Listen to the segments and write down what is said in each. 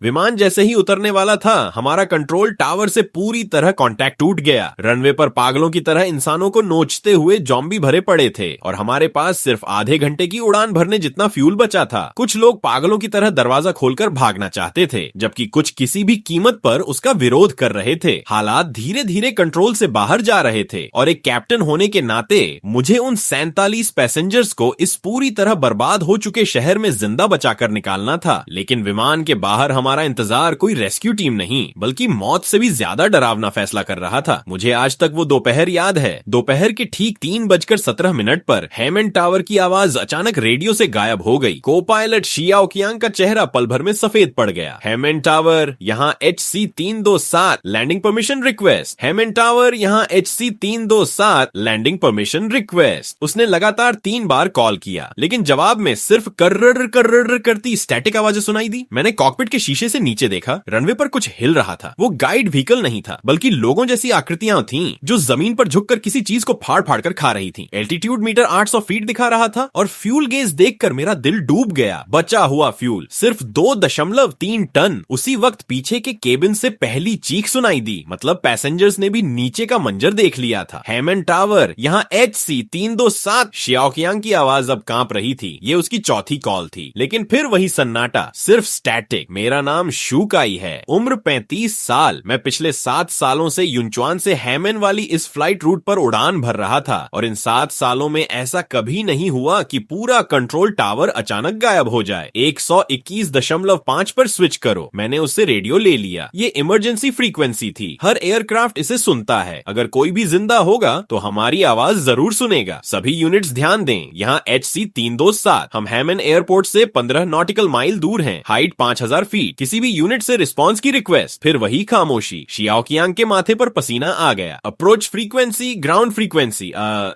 विमान जैसे ही उतरने वाला था, हमारा कंट्रोल टावर से पूरी तरह कांटेक्ट टूट गया। रनवे पर पागलों की तरह इंसानों को नोचते हुए जॉम्बी भरे पड़े थे और हमारे पास सिर्फ आधे घंटे की उड़ान भरने जितना फ्यूल बचा था। कुछ लोग पागलों की तरह दरवाजा खोलकर भागना चाहते थे, जबकि कुछ किसी भी कीमत पर उसका विरोध कर रहे थे। हालात धीरे धीरे कंट्रोल से बाहर जा रहे थे और एक कैप्टन होने के नाते मुझे उन 47 पैसेंजर्स को इस पूरी तरह बर्बाद हो चुके शहर में जिंदा बचाकर निकालना था। लेकिन विमान के बाहर हमारा इंतजार कोई रेस्क्यू टीम नहीं, बल्कि मौत से भी ज्यादा डरावना फैसला कर रहा था। मुझे आज तक वो दोपहर याद है। दोपहर के ठीक 3:17 पर हेमन टावर की आवाज अचानक रेडियो से गायब हो गई। को पायलट शियाओ कियांग का चेहरा पल भर में सफेद पड़ गया। हेमन टावर, यहाँ HC 327 लैंडिंग परमिशन रिक्वेस्ट। हेमन टावर, यहाँ HC 327 लैंडिंग परमिशन रिक्वेस्ट। उसने लगातार 3 बार कॉल किया, लेकिन जवाब में सिर्फ कर्रर कर्रर करती स्टैटिक आवाजें सुनाई दी। मैंने कॉकपिट के शीशे से नीचे देखा। रनवे पर कुछ हिल रहा था। वो गाइड व्हीकल नहीं था, बल्कि लोगों जैसी आकृतियां थीं, जो जमीन पर झुककर किसी चीज को फाड़ फाड़ कर खा रही थीं। एल्टीट्यूड मीटर 800 फीट दिखा रहा था और फ्यूल गेज देखकर मेरा दिल डूब गया। बचा हुआ फ्यूल सिर्फ 2.3 टन। उसी वक्त पीछे के केबिन से पहली चीख सुनाई दी। मतलब पैसेंजर्स ने भी नीचे का मंजर देख लिया था। हेमन टावर, यहाँ HC 327। शियाओ कियांग की आवाज अब कांप रही थी। ये उसकी चौथी कॉल थी, लेकिन फिर वही सन्नाटा, सिर्फ स्टैटिक। मेरा नाम शू काई है, उम्र 35 साल। मैं पिछले 7 सालों से युनचुआन से हेमन वाली इस फ्लाइट रूट पर उड़ान भर रहा था और इन 7 सालों में ऐसा कभी नहीं हुआ कि पूरा कंट्रोल टावर अचानक गायब हो जाए। 121.5 पर स्विच करो। मैंने उससे रेडियो ले लिया। ये इमरजेंसी फ्रीक्वेंसी थी। हर एयरक्राफ्ट इसे सुनता है। अगर कोई भी जिंदा होगा तो हमारी आवाज जरूर सुनेगा। सभी यूनिट्स ध्यान दें, यहाँ HC 327। हम हेमन एयरपोर्ट से 15 नॉटिकल माइल दूर हैं। Height 5000 feet. किसी भी यूनिट से रिस्पॉन्स की रिक्वेस्ट। फिर वही खामोशी। शियाओ कियांग के माथे पर पसीना आ गया। अप्रोच फ्रीक्वेंसी, ग्राउंड फ्रीक्वेंसी,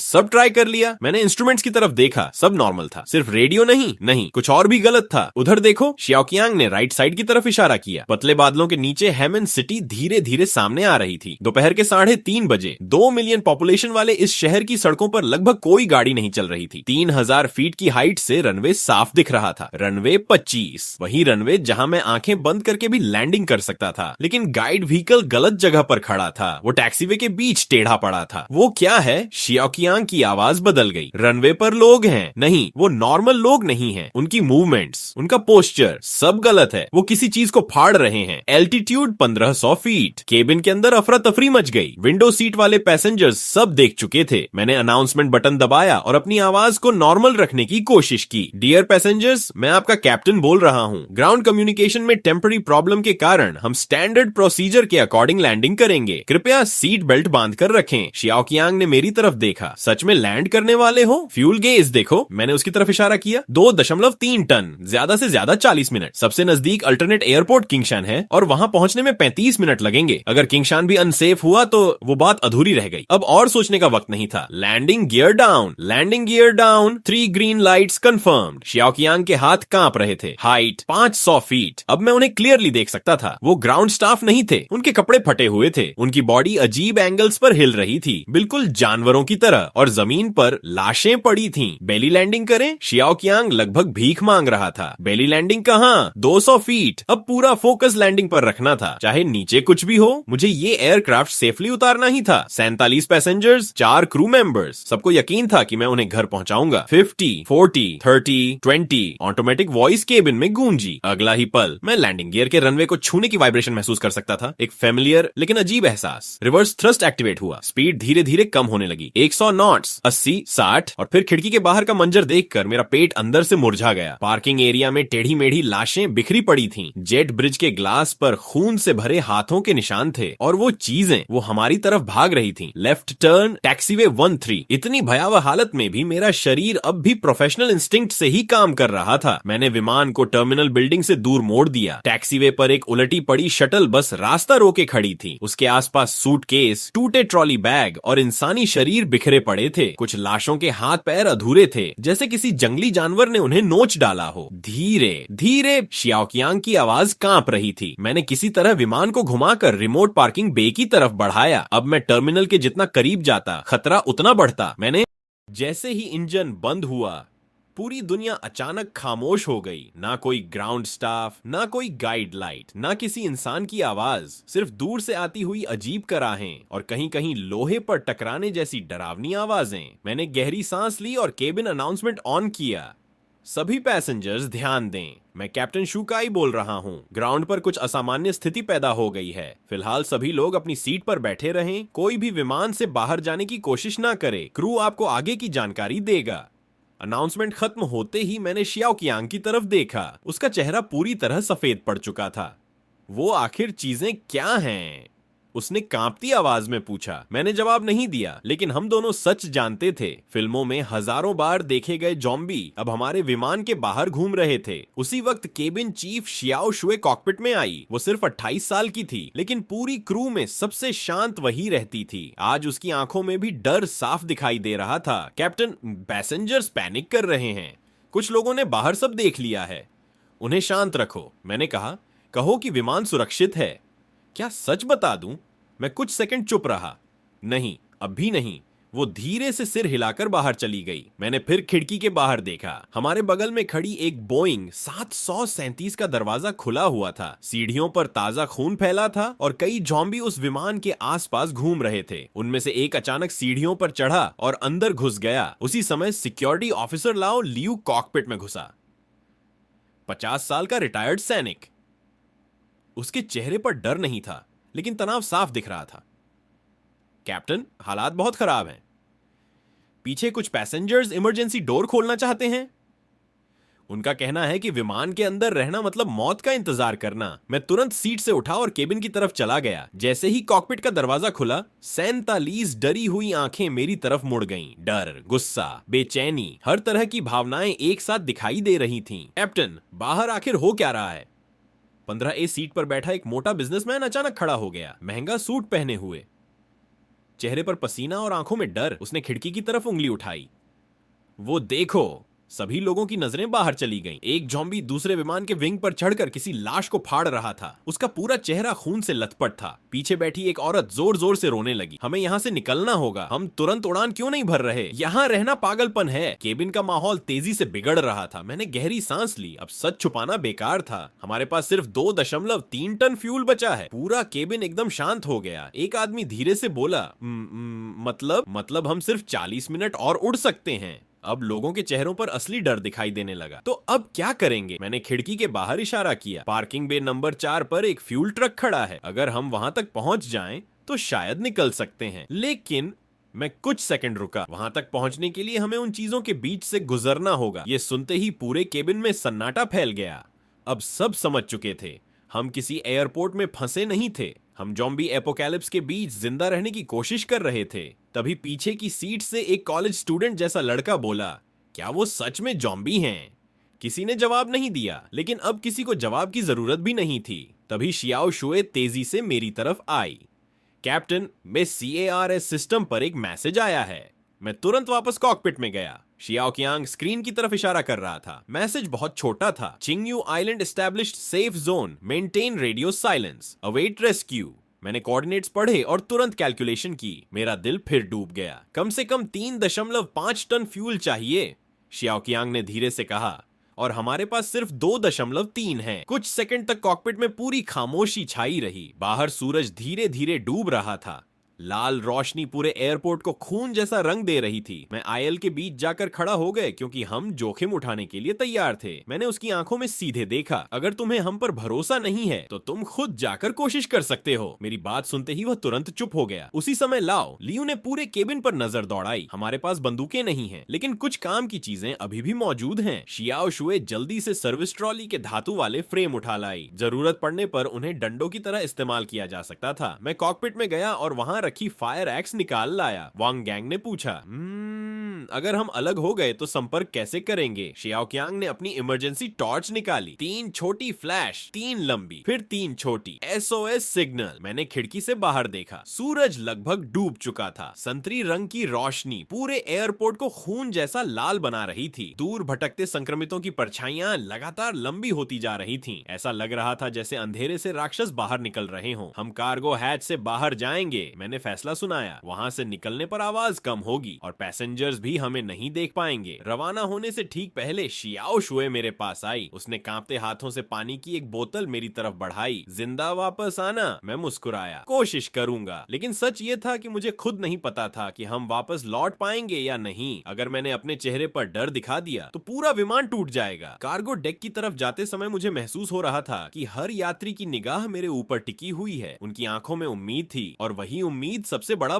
सब ट्राई कर लिया। मैंने इंस्ट्रूमेंट्स की तरफ देखा, सब नॉर्मल था। सिर्फ रेडियो नहीं, कुछ और भी गलत था। उधर देखो। शियाओ कियांग ने राइट साइड की तरफ इशारा किया। पतले बादलों के नीचे हेमन सिटी धीरे धीरे सामने आ रही थी। दोपहर के 3:30 बजे 2 मिलियन पॉपुलेशन वाले इस शहर की सड़कों पर लगभग कोई गाड़ी नहीं चल रही थी। 3000 फीट की हाइट से रनवे साफ दिख रहा था। रनवे 25, वही रनवे जहां मैं आंखें बंद करके भी लैंडिंग कर सकता था। लेकिन गाइड व्हीकल गलत जगह पर खड़ा था। वो टैक्सीवे के बीच टेढ़ा पड़ा था। वो क्या है? शियाओ कियांग की आवाज बदल गई। रनवे पर लोग हैं। नहीं, वो नॉर्मल लोग नहीं हैं। उनकी मूवमेंट्स, उनका पोस्चर, सब गलत है। वो किसी चीज को फाड़ रहे हैं। Altitude 1500 feet. केबिन के अंदर अफरा तफरी मच गई। विंडो सीट वाले पैसेंजर्स सब देख चुके थे। मैंने अनाउंसमेंट बटन दबाया और अपनी आवाज को नॉर्मल रखने की कोशिश की। डियर पैसेंजर्स, मैं आपका कैप्टन बोल रहा हूँ। ग्राउंड कम्युनिकेशन में टेम्पररी प्रॉब्लम के कारण हम स्टैंडर्ड प्रोसीजर के अकॉर्डिंग लैंडिंग करेंगे। कृपया सीट बेल्ट बांध कर रखें। शियाओ कियांग ने मेरी तरफ देखा। सच में लैंड करने वाले हो? फ्यूल गेज देखो। मैंने उसकी तरफ इशारा किया। 2.3 टन, ज्यादा से ज्यादा 40 मिनट। सबसे नजदीक अल्टरनेट एयरपोर्ट किंगशान है और वहां पहुंचने में 35 मिनट लगेंगे। अगर किंगशान भी अनसेफ हुआ तो वो बात अधूरी रह गई। अब और सोचने का वक्त नहीं था। Landing gear down, landing gear down. 3 green lights confirmed. Xiao Qiang के हाथ कांप रहे थे। Height 500 feet. अब मैं उन्हें क्लियरली देख सकता था। वो ग्राउंड स्टाफ नहीं थे। उनके कपड़े फटे हुए थे। उनकी बॉडी अजीब एंगल्स पर हिल रही थी, बिल्कुल जानवरों की तरह, और जमीन पर लाशें पड़ी थीं। बेली लैंडिंग करें? शियाओ कियांग लगभग भीख मांग रहा था। बेली लैंडिंग कहाँ? 200 फीट। अब पूरा फोकस लैंडिंग पर रखना था, चाहे नीचे कुछ भी हो। मुझे ये एयरक्राफ्ट सेफली उतारना ही था। 47 पैसेंजर्स, 4 क्रू मेंबर्स, सबको यकीन था कि मैं उन्हें घर पहुंचाऊंगा। 50, 40, 30, 20 ऑटोमेटिक वॉइस केबिन में गूंजी। अगला ही पल मैं लैंडिंग गियर के रनवे को छूने की वाइब्रेशन महसूस कर सकता था। एक फेमिलियर लेकिन अजीब एहसास। रिवर्स थ्रस्ट एक्टिवेट हुआ। स्पीड धीरे धीरे कम होने लगी। 100 नॉट्स, 80, 60, और फिर खिड़की के बाहर का मंजर देखकर मेरा पेट अंदर से मुरझा गया। पार्किंग एरिया में टेढ़ी मेढ़ी लाशें बिखरी पड़ी थीं। जेट ब्रिज के ग्लास पर खून से भरे हाथों के निशान थे और वो चीजें वो हमारी तरफ भाग रही थीं। Left turn, taxiway 13। इतनी भयावह हालत में भी मेरा शरीर अब भी प्रोफेशनल इंस्टिंक्ट से ही काम कर रहा था। मैंने विमान को टर्मिनल बिल्डिंग से दूर मोड़ दिया। टैक्सीवे पर एक उलटी पड़ी शटल बस रास्ता रोके खड़ी थी। उसके आसपास सूटकेस, टूटे ट्रॉली बैग और इंसानी शरीर बिखरे पड़े थे। कुछ लाशों के हाथ पैर अधूरे थे, जैसे किसी जंगली जानवर ने उन्हें नोच डाला हो। धीरे धीरे शियाओ कियांग की आवाज कांप रही थी। मैंने किसी तरह विमान को घुमाकर रिमोट पार्किंग बे की तरफ बढ़ाया। अब मैं टर्मिनल के जितना करीब जाता, खतरा उतना बढ़ता। मैंने जैसे ही इंजन बंद हुआ, पूरी दुनिया अचानक खामोश हो गई। ना कोई ग्राउंड स्टाफ, ना कोई गाइड लाइट, ना किसी इंसान की आवाज, सिर्फ दूर से आती हुई अजीब कराहें और कहीं कहीं लोहे पर टकराने जैसी डरावनी आवाजें। मैंने गहरी सांस ली और केबिन अनाउंसमेंट ऑन किया। सभी पैसेंजर्स ध्यान दें, मैं कैप्टन शुकाई बोल रहा हूं। ग्राउंड पर कुछ असामान्य स्थिति पैदा हो गई है। फिलहाल सभी लोग अपनी सीट पर बैठे रहें। कोई भी विमान से बाहर जाने की कोशिश ना करे। क्रू आपको आगे की जानकारी देगा। अनाउंसमेंट खत्म होते ही मैंने शियाओ कियांग की तरफ देखा। उसका चेहरा पूरी तरह सफेद पड़ चुका था। वो आखिर चीजें क्या हैं? उसने कांपती आवाज में पूछा। मैंने जवाब नहीं दिया, लेकिन हम दोनों सच जानते थे। फिल्मों में हजारों बार देखे गए जॉम्बी अब हमारे विमान के बाहर घूम रहे थे। उसी वक्त केबिन चीफ शियाओ शुए कॉकपिट में आई। वो सिर्फ 28 साल की थी, लेकिन पूरी क्रू में सबसे शांत वही रहती थी। आज उसकी आंखों में भी डर साफ दिखाई दे रहा था। कैप्टन, पैसेंजर्स पैनिक कर रहे हैं। कुछ लोगों ने बाहर सब देख लिया है। उन्हें शांत रखो, मैंने कहा। कहो कि विमान सुरक्षित है। क्या सच बता दूं? मैं कुछ सेकंड चुप रहा। नहीं, अब भी नहीं। वो धीरे से सिर हिलाकर बाहर चली गई। मैंने फिर खिड़की के बाहर देखा। हमारे बगल में खड़ी एक बोइंग 737 का दरवाजा खुला हुआ था। सीढ़ियों पर ताजा खून फैला था और कई ज़ॉम्बी उस विमान के आसपास घूम रहे थे। उनमें से एक अचानक सीढ़ियों पर चढ़ा और अंदर घुस गया। उसी समय सिक्योरिटी ऑफिसर लाओ लियू कॉकपिट में घुसा। 50 साल का रिटायर्ड सैनिक। उसके चेहरे पर डर नहीं था, लेकिन तनाव साफ दिख रहा था। कैप्टन, हालात बहुत खराब हैं। पीछे कुछ पैसेंजर्स इमरजेंसी डोर खोलना चाहते हैं। उनका कहना है कि विमान के अंदर रहना मतलब मौत का इंतजार करना। मैं तुरंत सीट से उठा और केबिन की तरफ चला गया। जैसे ही कॉकपिट का दरवाजा खुला, 47 डरी हुई आंखें मेरी तरफ मुड़ गईं। डर, गुस्सा, बेचैनी, हर तरह की भावनाएं एक साथ दिखाई दे रही थीं। कैप्टन, बाहर आखिर हो क्या रहा है? 15A सीट पर बैठा एक मोटा बिजनेसमैन अचानक खड़ा हो गया, महंगा सूट पहने हुए, चेहरे पर पसीना और आंखों में डर। उसने खिड़की की तरफ उंगली उठाई। वो देखो। सभी लोगों की नजरें बाहर चली गईं। एक ज़ॉम्बी दूसरे विमान के विंग पर चढ़कर किसी लाश को फाड़ रहा था। उसका पूरा चेहरा खून से लथपथ था। पीछे बैठी एक औरत जोर जोर से रोने लगी। हमें यहाँ से निकलना होगा। हम तुरंत उड़ान क्यों नहीं भर रहे? यहाँ रहना पागलपन है। केबिन का माहौल तेजी से बिगड़ रहा था। मैंने गहरी सांस ली। अब सच छुपाना बेकार था। हमारे पास सिर्फ 2.3 टन फ्यूल बचा है। पूरा केबिन एकदम शांत हो गया। एक आदमी धीरे से बोला, मतलब हम सिर्फ 40 मिनट और उड़ सकते हैं। अब लोगों के चेहरों पर असली डर दिखाई देने लगा। तो अब क्या करेंगे? मैंने खिड़की के बाहर इशारा किया। पार्किंग बे नंबर 4 पर एक फ्यूल ट्रक खड़ा है। अगर हम वहां तक पहुंच जाएं तो शायद निकल सकते हैं। लेकिन मैं कुछ सेकंड रुका। वहां तक पहुंचने के लिए हमें उन चीजों के बीच से गुजरना होगा। ये सुनते ही पूरे केबिन में सन्नाटा फैल गया। अब सब समझ चुके थे, हम किसी एयरपोर्ट में फंसे नहीं थे। हम ज़ॉम्बी एपोकैलिप्स के बीच जिंदा रहने की कोशिश कर रहे थे। तभी पीछे की सीट से एक कॉलेज स्टूडेंट जैसा लड़का बोला, क्या वो सच में ज़ॉम्बी हैं? किसी ने जवाब नहीं दिया, लेकिन अब किसी को जवाब की जरूरत भी नहीं थी। तभी शियाओ शुए तेजी से मेरी तरफ आई। कैप्टन, मैं CARS सिस्टम पर एक मैसेज आया है। मैं तुरंत वापस कॉकपिट में गया। शियाओ कियांग स्क्रीन की तरफ इशारा कर रहा था। मैसेज बहुत छोटा था। Chingyu island established safe zone, maintain radio silence, await rescue. मैंने कोऑर्डिनेट्स पढ़े और तुरंत कैलकुलेशन की। मेरा दिल फिर डूब गया। कम से कम 3.5 टन फ्यूल चाहिए, शियाओ कियांग ने धीरे से कहा, और हमारे पास सिर्फ 2.3 है। कुछ सेकंड तक कॉकपिट में पूरी खामोशी छाई रही। बाहर सूरज धीरे धीरे डूब रहा था। लाल रोशनी पूरे एयरपोर्ट को खून जैसा रंग दे रही थी। मैं आयल के बीच जाकर खड़ा हो गए, क्योंकि हम जोखिम उठाने के लिए तैयार थे। मैंने उसकी आंखों में सीधे देखा। अगर तुम्हें हम पर भरोसा नहीं है तो तुम खुद जाकर कोशिश कर सकते हो। मेरी बात सुनते ही वह तुरंत चुप हो गया। उसी समय लाओ लियू ने पूरे केबिन पर नजर दौड़ाई। हमारे पास बंदूकें नहीं है, लेकिन कुछ काम की चीजें अभी भी मौजूद हैं। शियाओ शुए जल्दी से सर्विस ट्रॉली के धातु वाले फ्रेम उठा लाई। जरूरत पड़ने पर उन्हें डंडों की तरह इस्तेमाल किया जा सकता था। मैं कॉकपिट में गया और वहां रखी फायर एक्स निकाल लाया। वांग गैंग ने पूछा, अगर हम अलग हो गए तो संपर्क कैसे करेंगे? शियाओ कियांग ने अपनी इमरजेंसी टॉर्च निकाली। 3 छोटी फ्लैश, 3 लंबी, फिर 3 छोटी। SOS signal. मैंने खिड़की से बाहर देखा। सूरज लगभग डूब चुका था। संतरी रंग की रोशनी पूरे एयरपोर्ट को खून जैसा लाल बना रही थी। दूर भटकते संक्रमितों की परछाइयां लगातार लंबी होती जा रही थीं। ऐसा लग रहा था जैसे अंधेरे से राक्षस बाहर निकल रहे हों। हम कार्गो हैच से बाहर जाएंगे, मैंने फैसला सुनाया। वहां से निकलने पर आवाज कम होगी और पैसेंजर्स भी कभी हमें नहीं देख पाएंगे। रवाना होने से ठीक पहले शियाओ शुए मेरे पास आई। उसने कांपते हाथों से पानी की एक बोतल मेरी तरफ बढ़ाई। जिंदा वापस आना? मैं मुस्कुराया। कोशिश करूंगा। लेकिन सच ये था कि मुझे खुद नहीं पता था कि हम वापस लौट पाएंगे या नहीं। अगर मैंने अपने चेहरे पर डर दिखा दिया तो पूरा विमान टूट जाएगा। कार्गो डेक की तरफ जाते समय मुझे महसूस हो रहा था कि हर यात्री की निगाह मेरे ऊपर टिकी हुई है। उनकी आंखों में उम्मीद थी और वही उम्मीद सबसे बड़ा